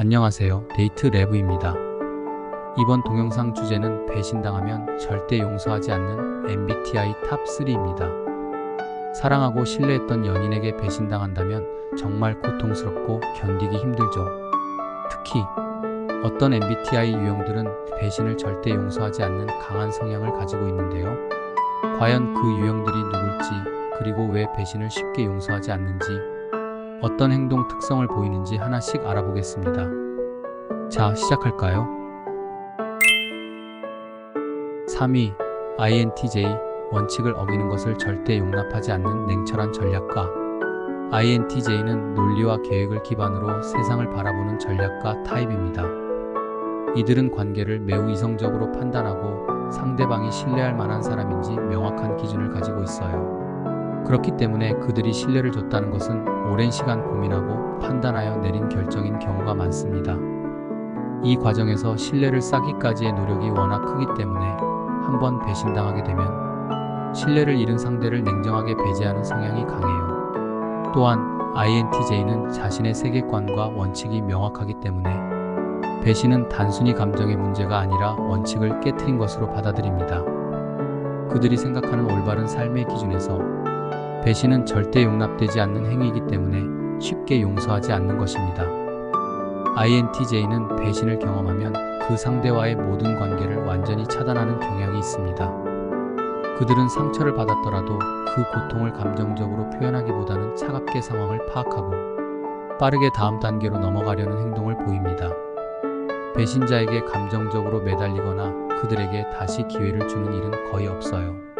안녕하세요. 데이트 레브입니다. 이번 동영상 주제는 배신당하면 절대 용서하지 않는 MBTI 탑3입니다. 사랑하고 신뢰했던 연인에게 배신당한다면 정말 고통스럽고 견디기 힘들죠. 특히 어떤 MBTI 유형들은 배신을 절대 용서하지 않는 강한 성향을 가지고 있는데요. 과연 그 유형들이 누굴지, 그리고 왜 배신을 쉽게 용서하지 않는지, 어떤 행동 특성을 보이는지 하나씩 알아보겠습니다. 자, 시작할까요? 3위, INTJ, 원칙을 어기는 것을 절대 용납하지 않는 냉철한 전략가. INTJ는 논리와 계획을 기반으로 세상을 바라보는 전략가 타입입니다. 이들은 관계를 매우 이성적으로 판단하고 상대방이 신뢰할 만한 사람인지 명확한 기준을 가지고 있어요. 그렇기 때문에 그들이 신뢰를 줬다는 것은 오랜 시간 고민하고 판단하여 내린 결정인 경우가 많습니다. 이 과정에서 신뢰를 쌓기까지의 노력이 워낙 크기 때문에 한번 배신당하게 되면 신뢰를 잃은 상대를 냉정하게 배제하는 성향이 강해요. 또한 INTJ는 자신의 세계관과 원칙이 명확하기 때문에 배신은 단순히 감정의 문제가 아니라 원칙을 깨트린 것으로 받아들입니다. 그들이 생각하는 올바른 삶의 기준에서 배신은 절대 용납되지 않는 행위이기 때문에 쉽게 용서하지 않는 것입니다. INTJ는 배신을 경험하면 그 상대와의 모든 관계를 완전히 차단하는 경향이 있습니다. 그들은 상처를 받았더라도 그 고통을 감정적으로 표현하기보다는 차갑게 상황을 파악하고 빠르게 다음 단계로 넘어가려는 행동을 보입니다. 배신자에게 감정적으로 매달리거나 그들에게 다시 기회를 주는 일은 거의 없어요.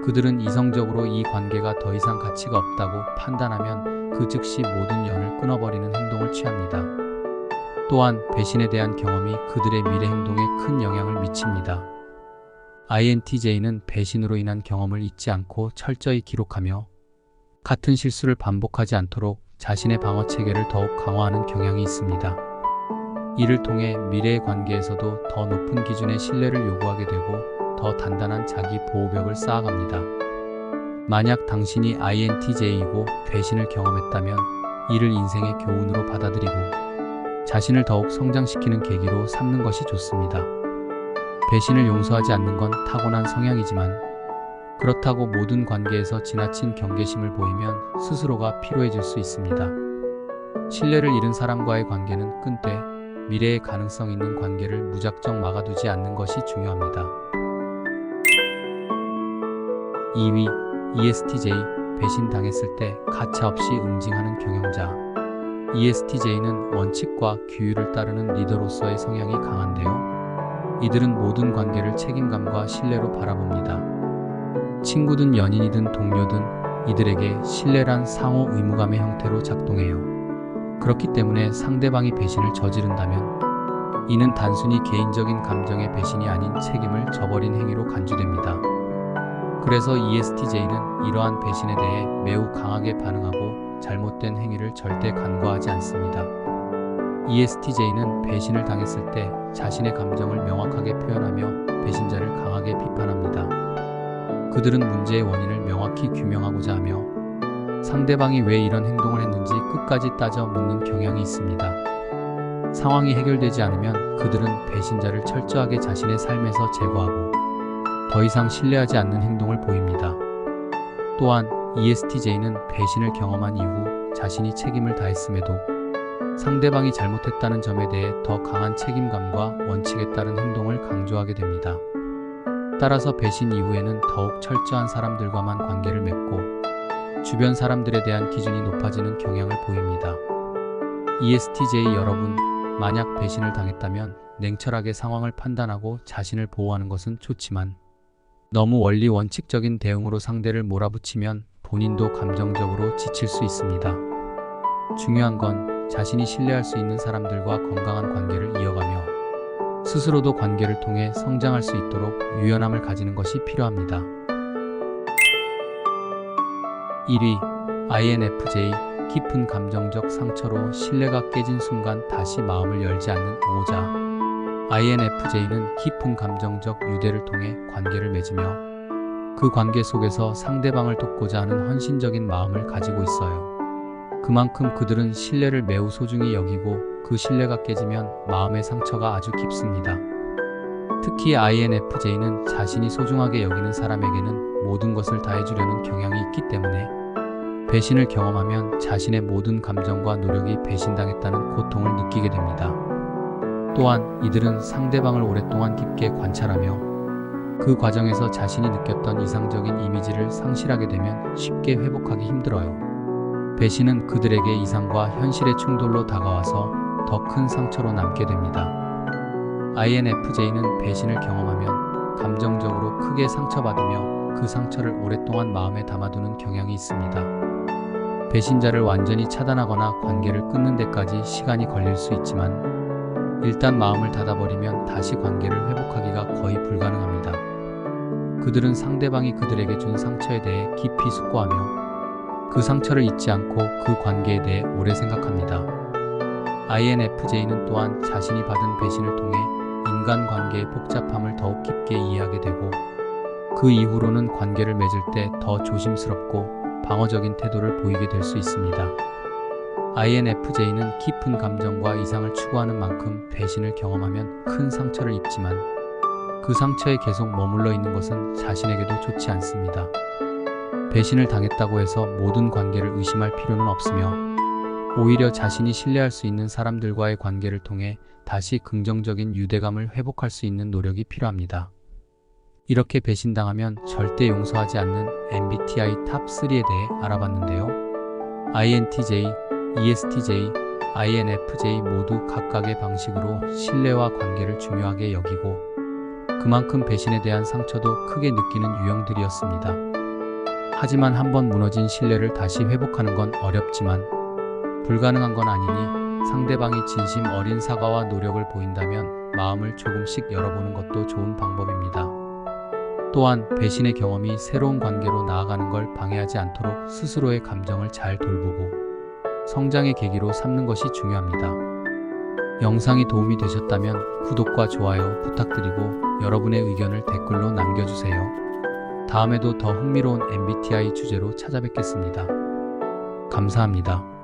그들은 이성적으로 이 관계가 더 이상 가치가 없다고 판단하면 그 즉시 모든 연을 끊어버리는 행동을 취합니다. 또한 배신에 대한 경험이 그들의 미래 행동에 큰 영향을 미칩니다. INTJ는 배신으로 인한 경험을 잊지 않고 철저히 기록하며 같은 실수를 반복하지 않도록 자신의 방어 체계를 더욱 강화하는 경향이 있습니다. 이를 통해 미래의 관계에서도 더 높은 기준의 신뢰를 요구하게 되고 더 단단한 자기 보호벽을 쌓아갑니다. 만약 당신이 INTJ이고 배신을 경험했다면 이를 인생의 교훈으로 받아들이고 자신을 더욱 성장시키는 계기로 삼는 것이 좋습니다. 배신을 용서하지 않는 건 타고난 성향이지만 그렇다고 모든 관계에서 지나친 경계심을 보이면 스스로가 피로해질 수 있습니다. 신뢰를 잃은 사람과의 관계는 끊되 미래에 가능성 있는 관계를 무작정 막아두지 않는 것이 중요합니다. 2위, ESTJ, 배신당했을 때 가차없이 응징하는 경영자. ESTJ는 원칙과 규율을 따르는 리더로서의 성향이 강한데요. 이들은 모든 관계를 책임감과 신뢰로 바라봅니다. 친구든 연인이든 동료든 이들에게 신뢰란 상호 의무감의 형태로 작동해요. 그렇기 때문에 상대방이 배신을 저지른다면 이는 단순히 개인적인 감정의 배신이 아닌 책임을 저버린 행위로 간주됩니다. 그래서 ESTJ는 이러한 배신에 대해 매우 강하게 반응하고 잘못된 행위를 절대 간과하지 않습니다. ESTJ는 배신을 당했을 때 자신의 감정을 명확하게 표현하며 배신자를 강하게 비판합니다. 그들은 문제의 원인을 명확히 규명하고자 하며 상대방이 왜 이런 행동을 했는지 끝까지 따져 묻는 경향이 있습니다. 상황이 해결되지 않으면 그들은 배신자를 철저하게 자신의 삶에서 제거하고 더 이상 신뢰하지 않는 행동을 보입니다. 또한 ESTJ는 배신을 경험한 이후 자신이 책임을 다했음에도 상대방이 잘못했다는 점에 대해 더 강한 책임감과 원칙에 따른 행동을 강조하게 됩니다. 따라서 배신 이후에는 더욱 철저한 사람들과만 관계를 맺고 주변 사람들에 대한 기준이 높아지는 경향을 보입니다. ESTJ 여러분, 만약 배신을 당했다면 냉철하게 상황을 판단하고 자신을 보호하는 것은 좋지만 너무 원리 원칙적인 대응으로 상대를 몰아붙이면 본인도 감정적으로 지칠 수 있습니다. 중요한 건 자신이 신뢰할 수 있는 사람들과 건강한 관계를 이어가며 스스로도 관계를 통해 성장할 수 있도록 유연함을 가지는 것이 필요합니다. 1위, INFJ, 깊은 감정적 상처로 신뢰가 깨진 순간 다시 마음을 열지 않는 우호자. INFJ는 깊은 감정적 유대를 통해 관계를 맺으며 그 관계 속에서 상대방을 돕고자 하는 헌신적인 마음을 가지고 있어요. 그만큼 그들은 신뢰를 매우 소중히 여기고 그 신뢰가 깨지면 마음의 상처가 아주 깊습니다. 특히 INFJ는 자신이 소중하게 여기는 사람에게는 모든 것을 다해주려는 경향이 있기 때문에 배신을 경험하면 자신의 모든 감정과 노력이 배신당했다는 고통을 느끼게 됩니다. 또한 이들은 상대방을 오랫동안 깊게 관찰하며 그 과정에서 자신이 느꼈던 이상적인 이미지를 상실하게 되면 쉽게 회복하기 힘들어요. 배신은 그들에게 이상과 현실의 충돌로 다가와서 더 큰 상처로 남게 됩니다. INFJ는 배신을 경험하면 감정적으로 크게 상처받으며 그 상처를 오랫동안 마음에 담아두는 경향이 있습니다. 배신자를 완전히 차단하거나 관계를 끊는 데까지 시간이 걸릴 수 있지만 일단 마음을 닫아버리면 다시 관계를 회복하기가 거의 불가능합니다. 그들은 상대방이 그들에게 준 상처에 대해 깊이 숙고하며 그 상처를 잊지 않고 그 관계에 대해 오래 생각합니다. INFJ는 또한 자신이 받은 배신을 통해 인간관계의 복잡함을 더욱 깊게 이해하게 되고 그 이후로는 관계를 맺을 때 더 조심스럽고 방어적인 태도를 보이게 될 수 있습니다. INFJ는 깊은 감정과 이상을 추구하는 만큼 배신을 경험하면 큰 상처를 입지만 그 상처에 계속 머물러 있는 것은 자신에게도 좋지 않습니다. 배신을 당했다고 해서 모든 관계를 의심할 필요는 없으며 오히려 자신이 신뢰할 수 있는 사람들과의 관계를 통해 다시 긍정적인 유대감을 회복할 수 있는 노력이 필요합니다. 이렇게 배신당하면 절대 용서하지 않는 MBTI 탑3에 대해 알아봤는데요. INTJ, ESTJ, INFJ 모두 각각의 방식으로 신뢰와 관계를 중요하게 여기고 그만큼 배신에 대한 상처도 크게 느끼는 유형들이었습니다. 하지만 한번 무너진 신뢰를 다시 회복하는 건 어렵지만 불가능한 건 아니니 상대방이 진심 어린 사과와 노력을 보인다면 마음을 조금씩 열어보는 것도 좋은 방법입니다. 또한 배신의 경험이 새로운 관계로 나아가는 걸 방해하지 않도록 스스로의 감정을 잘 돌보고 성장의 계기로 삼는 것이 중요합니다. 영상이 도움이 되셨다면 구독과 좋아요 부탁드리고 여러분의 의견을 댓글로 남겨주세요. 다음에도 더 흥미로운 MBTI 주제로 찾아뵙겠습니다. 감사합니다.